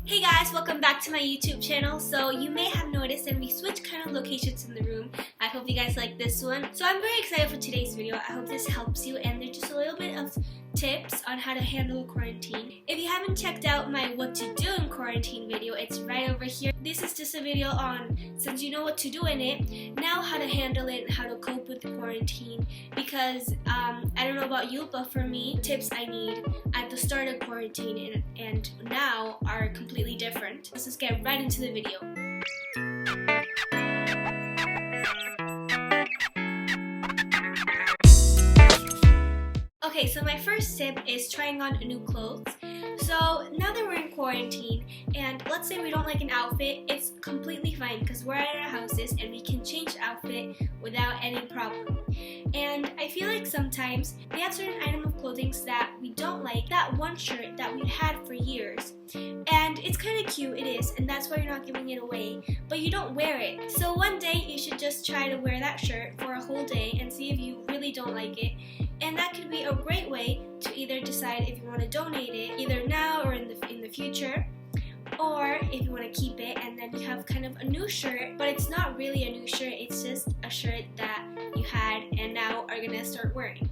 Hey guys, welcome back to my YouTube channel. So you may have noticed that we switched kind of locations in the room. I hope you guys like this one. So I'm very excited for today's video. I hope this helps you, and there's just a little bit of tips on how to handle quarantine. If you haven't checked out my what to do in quarantine video, it's right over here. This is just a video on, since you know what to do in it, now how to handle it and how to cope with the quarantine, because I don't know about you, but for me, tips I need at the start of quarantine and now are completely different. Let's just get right into the video. Okay, so my first tip is trying on new clothes. So now that we're in quarantine, and let's say we don't like an outfit, it's completely fine because we're at our houses and we can change outfit without any problem. And I feel like sometimes we have certain item of clothing that we don't like, that one shirt that we've had for years. And it's kind of cute, it is, and that's why you're not giving it away, but you don't wear it. So one day you should just try to wear that shirt for a whole day and see if you really don't like it. And that could be a great way to either decide if you want to donate it, either now or in the future, or if you want to keep it and then you have kind of a new shirt, but it's not really a new shirt, it's just a shirt that you had and now are going to start wearing,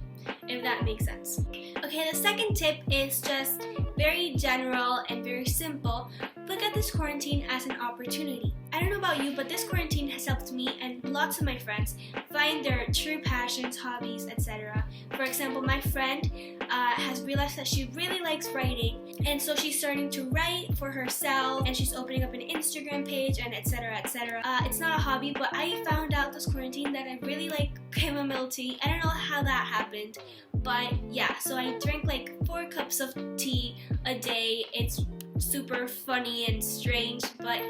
if that makes sense. Okay, the second tip is just very general and very simple. Look at this quarantine as an opportunity. I don't know about you, but this quarantine has helped me and lots of my friends find their true passions, hobbies, etc. For example, my friend has realized that she really likes writing, and so she's starting to write for herself, and she's opening up an Instagram page, and etc. etc. It's not a hobby, but I found out this quarantine that I really like chamomile tea. I don't know how that happened, but yeah, so I drink like 4 cups of tea a day. It's super funny and strange, but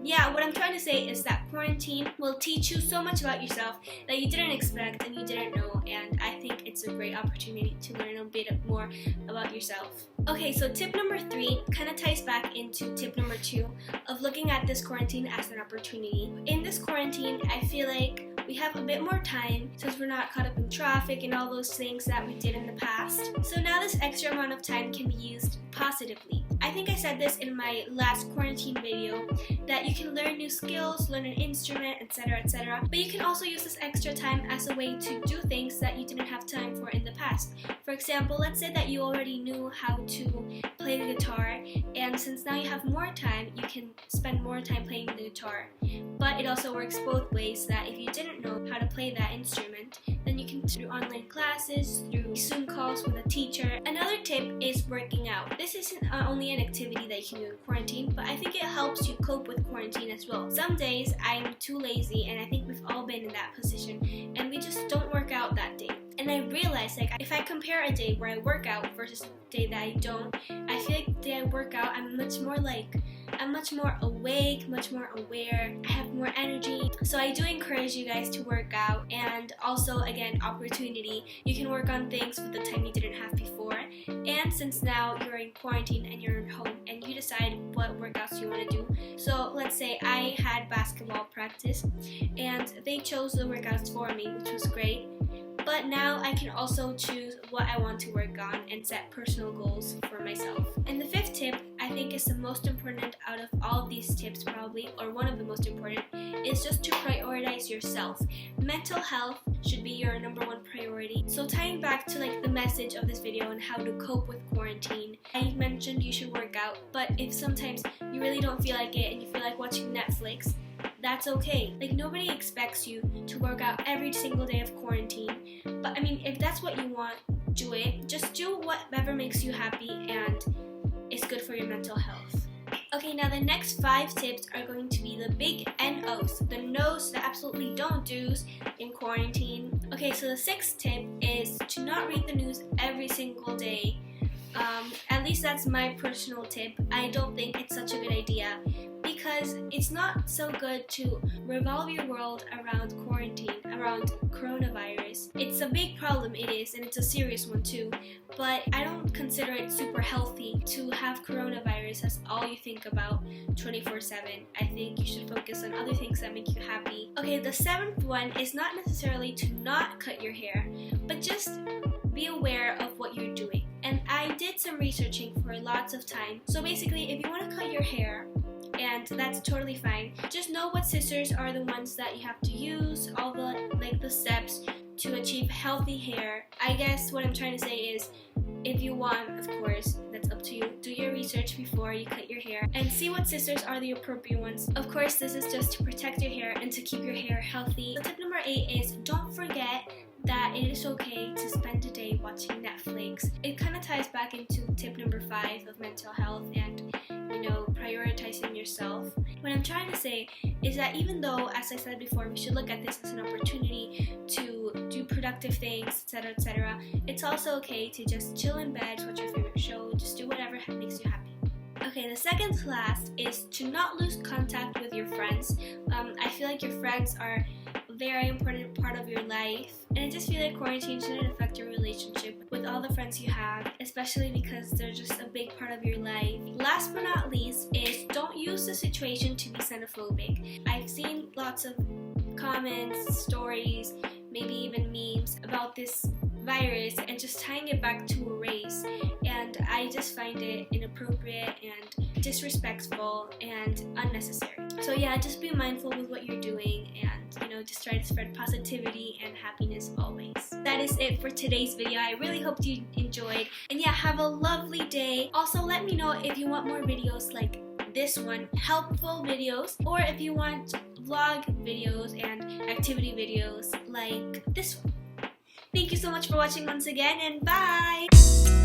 yeah, what I'm trying to say is that quarantine will teach you so much about yourself that you didn't expect and you didn't know, and I think it's a great opportunity to learn a bit more about yourself. Okay, so tip number 3 kind of ties back into tip number 2 of looking at this quarantine as an opportunity. In this quarantine, I feel like we have a bit more time since we're not caught up in traffic and all those things that we did in the past. So now this extra amount of time can be used positively. I think I said this in my last quarantine video, that you can learn new skills, learn an instrument, etc, etc. But you can also use this extra time as a way to do things that you didn't have time for in the past. For example, let's say that you already knew how to play the guitar, and since now you have more time, you can spend more time playing the guitar. But it also works both ways, that if you didn't know how to play that instrument, then you can do online classes, through Zoom calls with a teacher. Another tip is working out. This isn't only an activity that you can do in quarantine, but I think it helps you cope with quarantine as well. Some days I'm too lazy, and I think we've all been in that position, and we just don't work out that day. And I realized, like, if I compare a day where I work out versus a day that I don't, I feel like the day I work out, I'm much more awake, much more aware, I have more energy. So I do encourage you guys to work out, and also, again, opportunity. You can work on things with the time you didn't have before, and since now you're in quarantine and you're at home and you decide what workouts you want to do. So let's say I had basketball practice and they chose the workouts for me, which was great. But now I can also choose what I want to work on and set personal goals for myself. And the 5th tip, I think, is the most important out of all of these tips probably, or one of the most important, is just to prioritize yourself. Mental health should be your number 1 priority. So tying back to like the message of this video and how to cope with quarantine, I mentioned you should work out, but if sometimes you really don't feel like it and you feel like watching Netflix, that's okay. Like, nobody expects you to work out every single day of quarantine. But I mean, if that's what you want, do it. Just do whatever makes you happy and is good for your mental health. Okay, now the next 5 tips are going to be the big NOs, the no's, the absolutely don't do's in quarantine. Okay, so the 6th tip is to not read the news every single day. At least that's my personal tip. I don't think it's such a good idea, because it's not so good to revolve your world around quarantine, around coronavirus. It's a big problem, it is, and it's a serious one too, but I don't consider it super healthy to have coronavirus as all you think about 24/7. I think you should focus on other things that make you happy. Okay, the 7th one is not necessarily to not cut your hair, but just be aware of what you're doing. And I did some researching for lots of time. So basically, if you want to cut your your hair, and that's totally fine. Just know what scissors are the ones that you have to use, all the steps to achieve healthy hair. I guess what I'm trying to say is, if you want, of course, that's up to you. Do your research before you cut your hair and see what scissors are the appropriate ones. Of course, this is just to protect your hair and to keep your hair healthy. So tip number 8 is don't forget that it is okay to spend a day watching Netflix. It kind of ties back into tip number 5 of mental health and, prioritizing yourself. What I'm trying to say is that even though, as I said before, we should look at this as an opportunity to do productive things, etc., it's also okay to just chill in bed, watch your favorite show, just do whatever makes you happy. Okay, the second to last is to not lose contact with your friends. I feel like your friends are a very important part of your life, and I just feel like quarantine shouldn't affect your relationship with all the friends you have, especially because they're just a big part of your life. Last but not least is don't use the situation to be xenophobic. I've seen lots of comments, stories, maybe even memes about this virus and just tying it back to a race, and I just find it inappropriate and disrespectful and unnecessary. So yeah, just be mindful with what you're doing and just try to spread positivity and happiness always. That is it for today's video. I really hope you enjoyed, and yeah, have a lovely day. Also, let me know if you want more videos like this one, helpful videos, or if you want vlog videos and activity videos like this one. Thank you so much for watching once again, and bye!